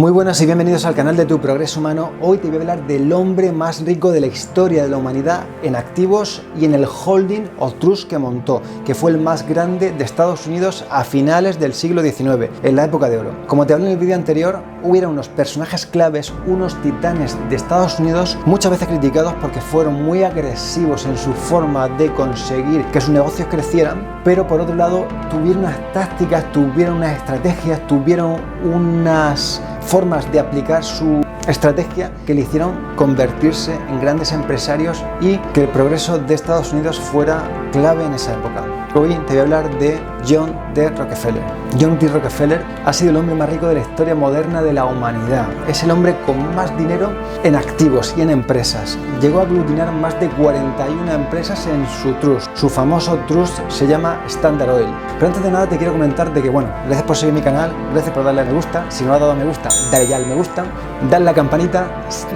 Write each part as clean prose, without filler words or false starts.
Muy buenas y bienvenidos al canal de Tu Progreso Humano. Hoy te voy a hablar del hombre más rico de la historia de la humanidad en activos y en el holding o trust que montó, que fue el más grande de Estados Unidos a finales del siglo XIX, en la época de oro. Como te hablé en el vídeo anterior, hubieron unos personajes claves, unos titanes de Estados Unidos, muchas veces criticados porque fueron muy agresivos en su forma de conseguir que sus negocios crecieran, pero por otro lado tuvieron unas tácticas, tuvieron unas estrategias, tuvieron unas formas de aplicar su estrategia que le hicieron convertirse en grandes empresarios y que el progreso de Estados Unidos fuera clave en esa época. Hoy te voy a hablar de John D. Rockefeller. John D. Rockefeller ha sido el hombre más rico de la historia moderna de la humanidad. Es el hombre con más dinero en activos y en empresas. Llegó a aglutinar más de 41 empresas en su trust. Su famoso trust se llama Standard Oil. Pero antes de nada te quiero comentar de que, gracias por seguir mi canal, gracias por darle a me gusta. Si no has dado a me gusta, dale ya al me gusta. Dale la campanita,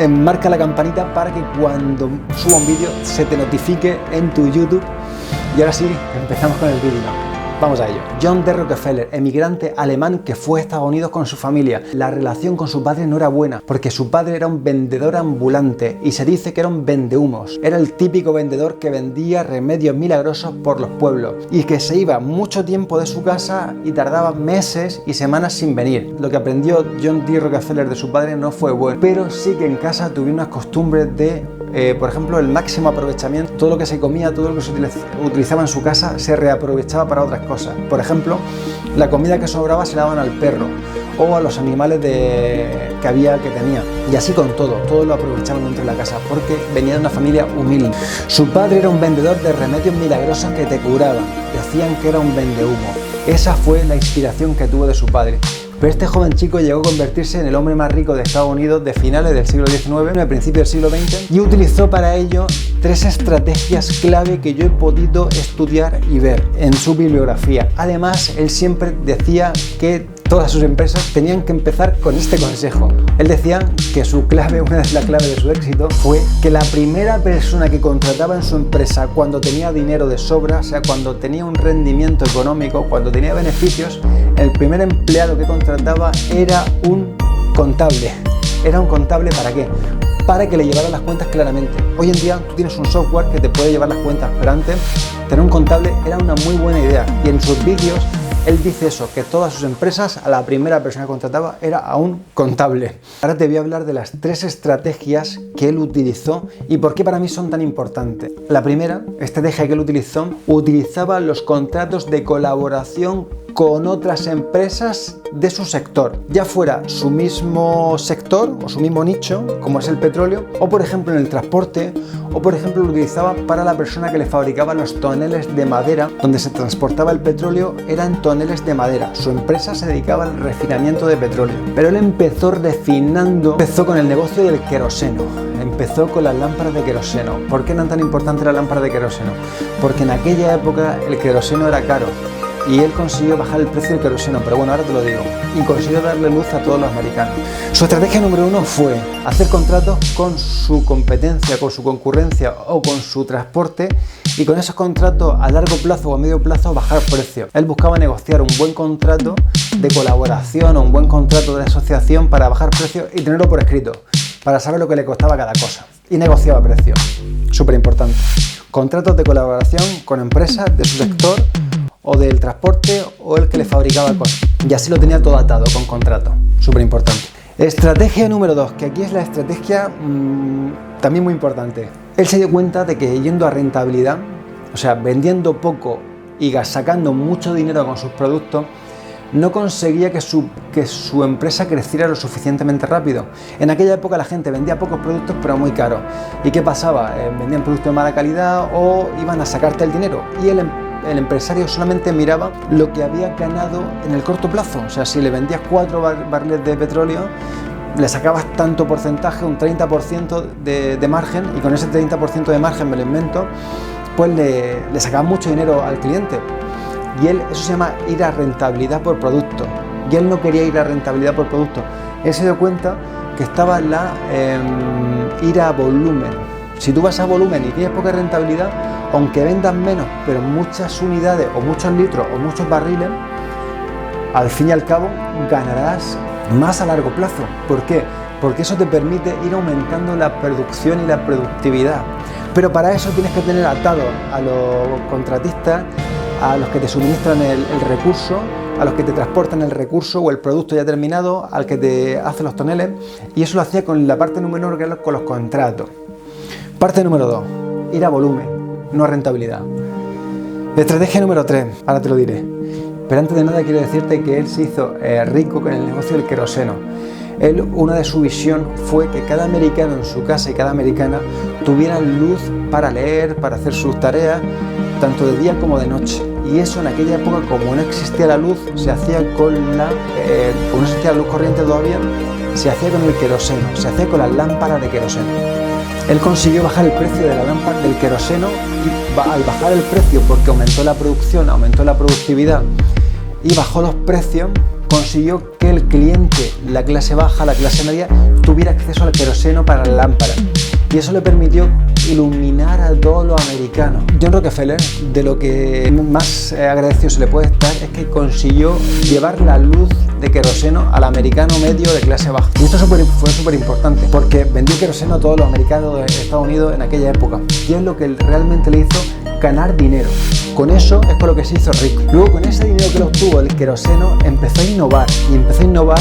marca la campanita para que cuando suba un vídeo se te notifique en tu YouTube. Y ahora sí, empezamos con el vídeo. Vamos a ello. John D. Rockefeller, emigrante alemán que fue a Estados Unidos con su familia. La relación con su padre no era buena, porque su padre era un vendedor ambulante y se dice que era un vendehumos. Era el típico vendedor que vendía remedios milagrosos por los pueblos y que se iba mucho tiempo de su casa y tardaba meses y semanas sin venir. Lo que aprendió John D. Rockefeller de su padre no fue bueno, pero sí que en casa tuvieron unas costumbres de por ejemplo, el máximo aprovechamiento. Todo lo que se comía, todo lo que se utilizaba en su casa se reaprovechaba para otras cosas. Por ejemplo, la comida que sobraba se la daban al perro o a los animales que tenía. Y así con todo lo aprovechaban dentro de la casa porque venía de una familia humilde. Su padre era un vendedor de remedios milagrosos que te curaban. Decían que era un vendehumo. Esa fue la inspiración que tuvo de su padre. Pero este joven chico llegó a convertirse en el hombre más rico de Estados Unidos de finales del siglo XIX, a principios del siglo XX, y utilizó para ello 3 estrategias clave que yo he podido estudiar y ver en su bibliografía. Además, él siempre decía que todas sus empresas tenían que empezar con este consejo. Él decía que su clave, una de las claves de su éxito, fue que la primera persona que contrataba en su empresa cuando tenía dinero de sobra, o sea, cuando tenía un rendimiento económico, cuando tenía beneficios, el primer empleado que contrataba era un contable. ¿Era un contable para qué? Para que le llevara las cuentas claramente. Hoy en día tú tienes un software que te puede llevar las cuentas, pero antes tener un contable era una muy buena idea. Y en sus vídeos él dice eso, que todas sus empresas a la primera persona que contrataba era a un contable. Ahora te voy a hablar de las 3 estrategias que él utilizó y por qué para mí son tan importantes. La primera estrategia que él utilizaba los contratos de colaboración con otras empresas de su sector, ya fuera su mismo sector o su mismo nicho, como es el petróleo, o por ejemplo en el transporte, o por ejemplo lo utilizaba para la persona que le fabricaba los toneles de madera, donde se transportaba el petróleo, eran toneles de madera. Su empresa se dedicaba al refinamiento de petróleo, pero él empezó con el negocio del queroseno. Empezó con las lámparas de queroseno. ¿Por qué eran tan importantes las lámparas de queroseno? Porque en aquella época el queroseno era caro. Y él consiguió bajar el precio del queroseno, pero ahora te lo digo, y consiguió darle luz a todos los americanos. Su estrategia número 1 fue hacer contratos con su competencia, con su concurrencia o con su transporte, y con esos contratos a largo plazo o a medio plazo bajar precios. Él buscaba negociar un buen contrato de colaboración o un buen contrato de asociación para bajar precios y tenerlo por escrito, para saber lo que le costaba cada cosa. Y negociaba precios. Súper importante. Contratos de colaboración con empresas de su sector o del transporte o el que le fabricaba cosas. Y así lo tenía todo atado con contrato. Súper importante. Estrategia número 2, que aquí es la estrategia también muy importante. Él se dio cuenta de que yendo a rentabilidad, o sea, vendiendo poco y sacando mucho dinero con sus productos, no conseguía que su empresa creciera lo suficientemente rápido. En aquella época la gente vendía pocos productos pero muy caros. ¿Y qué pasaba? Vendían productos de mala calidad o iban a sacarte el dinero. Y el empresario solamente miraba lo que había ganado en el corto plazo. O sea, si le vendías 4 barriles de petróleo, le sacabas tanto porcentaje, un 30% de margen, y con ese 30% de margen, me lo invento, pues le sacabas mucho dinero al cliente. Y eso se llama ir a rentabilidad por producto. Y él no quería ir a rentabilidad por producto. Él se dio cuenta que estaba ir a volumen. Si tú vas a volumen y tienes poca rentabilidad, aunque vendas menos, pero muchas unidades o muchos litros o muchos barriles, al fin y al cabo ganarás más a largo plazo. ¿Por qué? Porque eso te permite ir aumentando la producción y la productividad. Pero para eso tienes que tener atado a los contratistas, a los que te suministran el recurso, a los que te transportan el recurso o el producto ya terminado, al que te hace los toneles, y eso lo hacía con la parte número 1, que es con los contratos. Parte número 2, ir a volumen, no a rentabilidad. Estrategia número 3, ahora te lo diré. Pero antes de nada quiero decirte que él se hizo rico con el negocio del queroseno. Él, una de su visión fue que cada americano en su casa y cada americana tuviera luz para leer, para hacer sus tareas, tanto de día como de noche. Y eso en aquella época, como no existía la luz, se hacía como no existía la luz corriente todavía, se hacía con el queroseno, se hacía con las lámparas de queroseno. Él consiguió bajar el precio de la lámpara del queroseno y al bajar el precio, porque aumentó la producción, aumentó la productividad y bajó los precios, consiguió que el cliente, la clase baja, la clase media, tuviera acceso al queroseno para la lámpara. Y eso le permitió iluminar a todos los americanos. John Rockefeller, de lo que más agradecido se le puede estar, es que consiguió llevar la luz de queroseno al americano medio de clase baja. Y esto fue súper importante, porque vendió queroseno a todos los americanos de Estados Unidos en aquella época. Y es lo que realmente le hizo ganar dinero. Con eso es por lo que se hizo rico. Luego, con ese dinero que lo obtuvo el queroseno, empezó a innovar, y empezó a innovar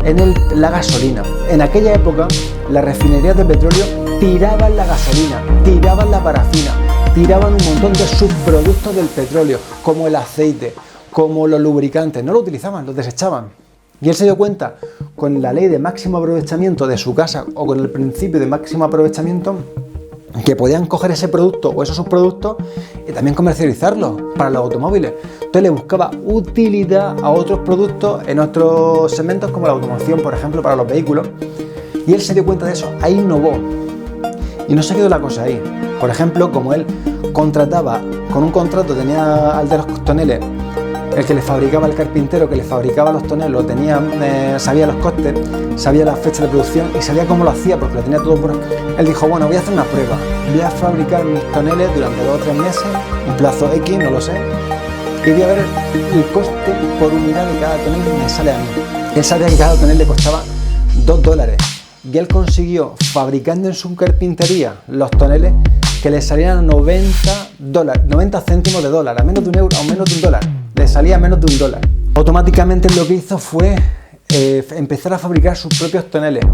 en la gasolina. En aquella época, las refinerías de petróleo tiraban la gasolina, tiraban la parafina, tiraban un montón de subproductos del petróleo, como el aceite, como los lubricantes. No lo utilizaban, los desechaban. Y él se dio cuenta, con la ley de máximo aprovechamiento de su casa, o con el principio de máximo aprovechamiento, que podían coger ese producto o esos subproductos y también comercializarlos para los automóviles. Entonces le buscaba utilidad a otros productos en otros segmentos, como la automoción, por ejemplo, para los vehículos. Y él se dio cuenta de eso, ahí innovó. Y no se quedó la cosa ahí. Por ejemplo, como él contrataba, con un contrato tenía al de los toneles, el que le fabricaba el carpintero, que le fabricaba los toneles, lo tenía, sabía los costes, sabía las fechas de producción y sabía cómo lo hacía, porque lo tenía todo por... Él dijo, bueno, voy a hacer una prueba, voy a fabricar mis toneles durante 2 o 3 meses, un plazo X, no lo sé, y voy a ver el coste por unidad de cada tonel que me sale a mí. Él sabía que cada tonel le costaba $2. Y él consiguió, fabricando en su carpintería los toneles, que le salían $90, 90 céntimos de dólar, a menos de €1 o menos de $1. Le salía menos de $1. Automáticamente lo que hizo fue empezar a fabricar sus propios toneles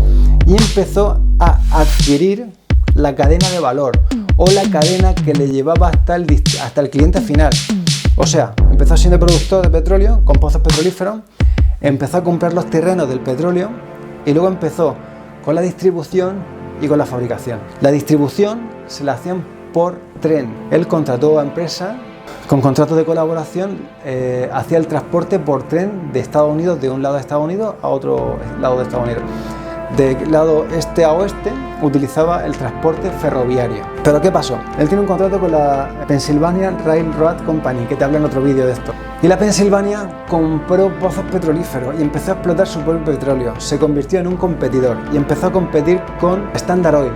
y empezó a adquirir la cadena de valor o la cadena que le llevaba hasta el cliente final. O sea, empezó siendo productor de petróleo con pozos petrolíferos, empezó a comprar los terrenos del petróleo y luego empezó con la distribución y con la fabricación. La distribución se la hacían por tren. Él contrató a empresas con contratos de colaboración, hacía el transporte por tren de Estados Unidos, de un lado de Estados Unidos a otro lado de Estados Unidos. De lado este a oeste utilizaba el transporte ferroviario. Pero ¿qué pasó? Él tiene un contrato con la Pennsylvania Railroad Company, que te hablo en otro vídeo de esto. Y la Pennsylvania compró pozos petrolíferos y empezó a explotar su propio petróleo. Se convirtió en un competidor y empezó a competir con Standard Oil.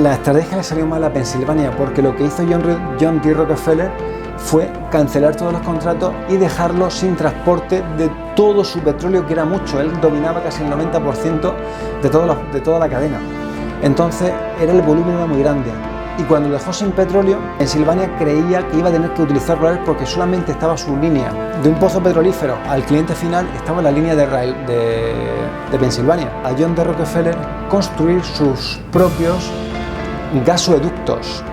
La estrategia le salió mal a Pennsylvania, porque lo que hizo John D. Rockefeller fue cancelar todos los contratos y dejarlo sin transporte de todo su petróleo, que era mucho. Él dominaba casi el 90% de toda la cadena. Entonces el volumen era muy grande. Y cuando dejó sin petróleo, Pennsylvania creía que iba a tener que utilizar rail, porque solamente estaba su línea de un pozo petrolífero al cliente final, estaba en la línea de rail de Pennsylvania. A John D. Rockefeller construir sus propios gasoductos.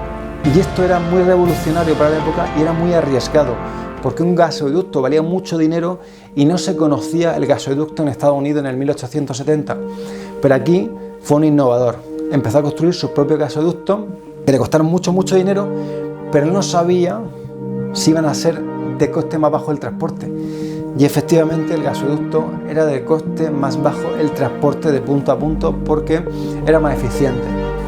Y esto era muy revolucionario para la época y era muy arriesgado, porque un gasoducto valía mucho dinero y no se conocía el gasoducto en Estados Unidos en el 1870. Pero aquí fue un innovador. Empezó a construir sus propios gasoductos, que le costaron mucho dinero, pero no sabía si iban a ser de coste más bajo el transporte. Y efectivamente el gasoducto era de coste más bajo el transporte de punto a punto, porque era más eficiente.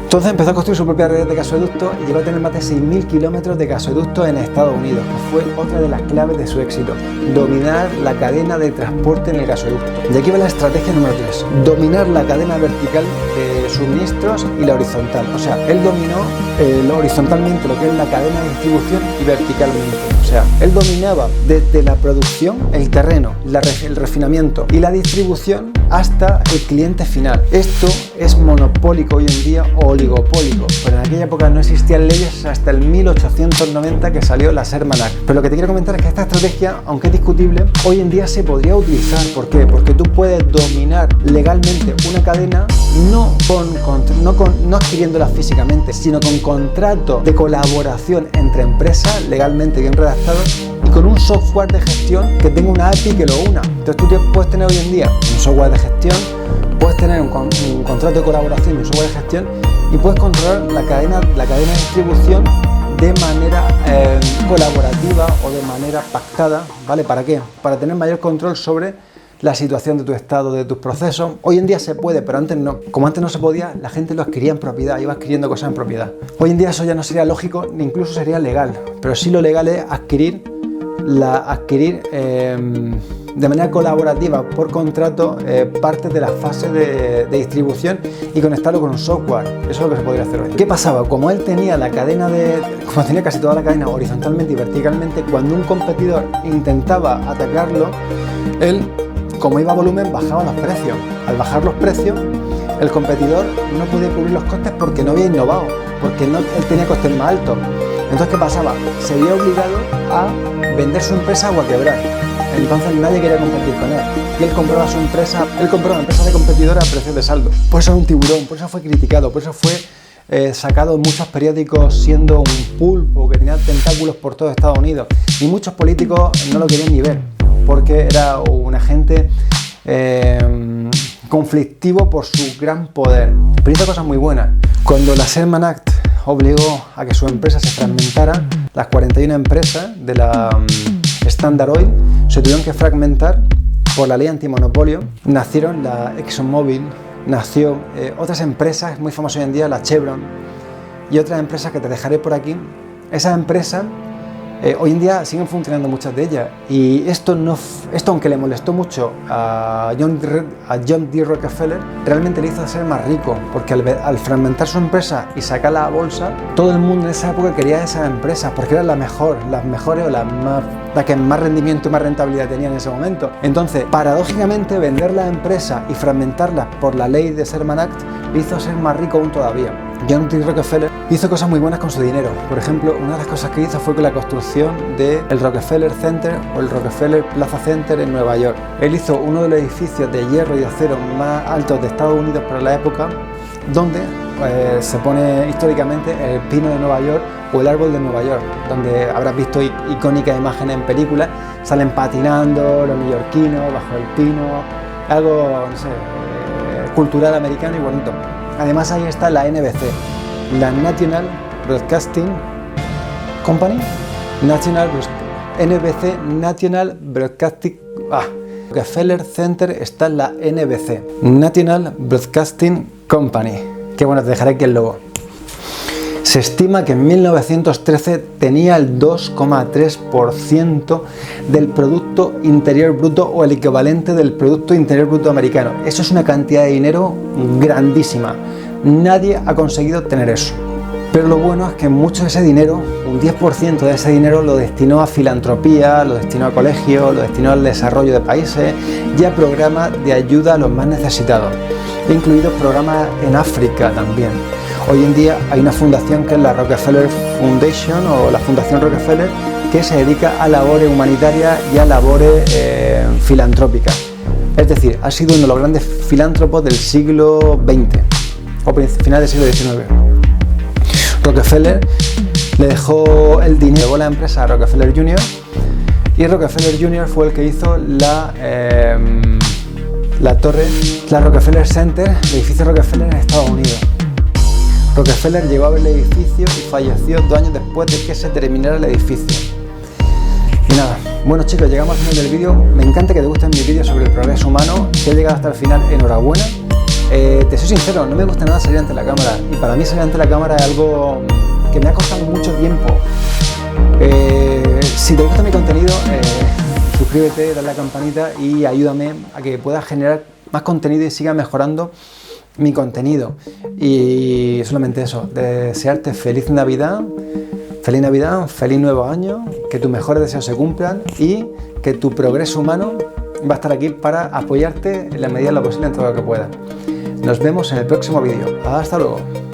Entonces empezó a construir su propia red de gasoductos y llegó a tener más de 6.000 kilómetros de gasoductos en Estados Unidos, que fue otra de las claves de su éxito: dominar la cadena de transporte en el gasoducto. Y aquí va la estrategia número 3, dominar la cadena vertical de de suministros y la horizontal. O sea, él dominó horizontalmente lo que es la cadena de distribución y verticalmente. O sea, él dominaba desde la producción, el terreno, el refinamiento y la distribución hasta el cliente final. Esto es monopólico hoy en día o oligopólico, pero en aquella época no existían leyes hasta el 1890 que salió la Sherman Act. Pero lo que te quiero comentar es que esta estrategia, aunque es discutible, hoy en día se podría utilizar. ¿Por qué? Porque tú puedes dominar legalmente una cadena no adquiriéndola físicamente, sino con contrato de colaboración entre empresas legalmente bien redactados y con un software de gestión que tenga una API que lo una. Entonces tú puedes tener hoy en día un software de gestión, puedes tener un contrato de colaboración y un software de gestión y puedes controlar la cadena de distribución de manera colaborativa o de manera pactada, ¿vale? ¿Para qué? Para tener mayor control sobre la situación de tu estado, de tus procesos. Hoy en día se puede, pero antes no. Como antes no se podía, la gente lo adquiría en propiedad, iba adquiriendo cosas en propiedad. Hoy en día eso ya no sería lógico, ni incluso sería legal, pero sí lo legal es adquirir de manera colaborativa por contrato parte de la fase de distribución y conectarlo con un software. Eso es lo que se podría hacer hoy. ¿Qué pasaba? Como él tenía como tenía casi toda la cadena horizontalmente y verticalmente, cuando un competidor intentaba atacarlo, él, como iba a volumen, bajaba los precios. Al bajar los precios, el competidor no podía cubrir los costes porque no había innovado, porque él tenía costes más altos. Entonces, ¿qué pasaba? Se veía obligado a vender su empresa o a quebrar. Entonces nadie quería competir con él. Y él compraba una empresa de competidora a precios de saldo. Por eso era un tiburón, por eso fue criticado, por eso fue sacado en muchos periódicos siendo un pulpo que tenía tentáculos por todo Estados Unidos. Y muchos políticos no lo querían ni ver, porque era un agente conflictivo por su gran poder. Pero hizo cosas muy buenas. Cuando la Sherman Act obligó a que su empresa se fragmentara, las 41 empresas de la Standard Oil se tuvieron que fragmentar por la ley antimonopolio. Nacieron la ExxonMobil, nació otras empresas muy famosas hoy en día, la Chevron y otras empresas que te dejaré por aquí. Esas empresas hoy en día siguen funcionando muchas de ellas, y esto aunque le molestó mucho a John D. Rockefeller, realmente le hizo ser más rico, porque al fragmentar su empresa y sacarla a bolsa, todo el mundo en esa época quería esas empresas porque eran las mejores o las que más rendimiento y más rentabilidad tenían en ese momento. Entonces, paradójicamente, vender las empresas y fragmentarlas por la ley de Sherman Act le hizo ser más rico aún todavía. John D. Rockefeller hizo cosas muy buenas con su dinero. Por ejemplo, una de las cosas que hizo fue con la construcción del Rockefeller Center o el Rockefeller Plaza Center en Nueva York. Él hizo uno de los edificios de hierro y acero más altos de Estados Unidos para la época, donde se pone históricamente el pino de Nueva York o el árbol de Nueva York, donde habrás visto icónicas imágenes en películas, salen patinando los neoyorquinos bajo el pino, algo, no sé, cultural americano y bonito. Además ahí está la NBC, la National Broadcasting Company, NBC National Broadcasting, Rockefeller Center está en la NBC, National Broadcasting Company, que bueno, te dejaré aquí el logo. Se estima que en 1913 tenía el 2,3% del Producto Interior Bruto o el equivalente del Producto Interior Bruto americano. Eso es una cantidad de dinero grandísima. Nadie ha conseguido tener eso. Pero lo bueno es que mucho de ese dinero, un 10% de ese dinero, lo destinó a filantropía, lo destinó a colegios, lo destinó al desarrollo de países y a programas de ayuda a los más necesitados, incluidos programas en África también. Hoy en día hay una fundación que es la Rockefeller Foundation o la Fundación Rockefeller, que se dedica a labores humanitarias y a labores filantrópicas. Es decir, ha sido uno de los grandes filántropos del siglo XX o final del siglo XIX. Rockefeller le dejó el dinero, llevó la empresa a Rockefeller Jr. y Rockefeller Jr. fue el que hizo la torre, la Rockefeller Center, el edificio Rockefeller en Estados Unidos. Rockefeller llegó a ver el edificio y falleció 2 años después de que se terminara el edificio. Y nada, bueno chicos, llegamos al final del vídeo. Me encanta que te gusten mis vídeos sobre el progreso humano. Si has llegado hasta el final, enhorabuena. Te soy sincero, no me gusta nada salir ante la cámara, y para mí salir ante la cámara es algo que me ha costado mucho tiempo. Si te gusta mi contenido, suscríbete, dale a la campanita y ayúdame a que pueda generar más contenido y siga mejorando mi contenido. Y solamente eso, desearte feliz Navidad, feliz nuevo año, que tus mejores deseos se cumplan y que tu progreso humano va a estar aquí para apoyarte en la medida de lo posible en todo lo que pueda. Nos vemos en el próximo vídeo. Hasta luego.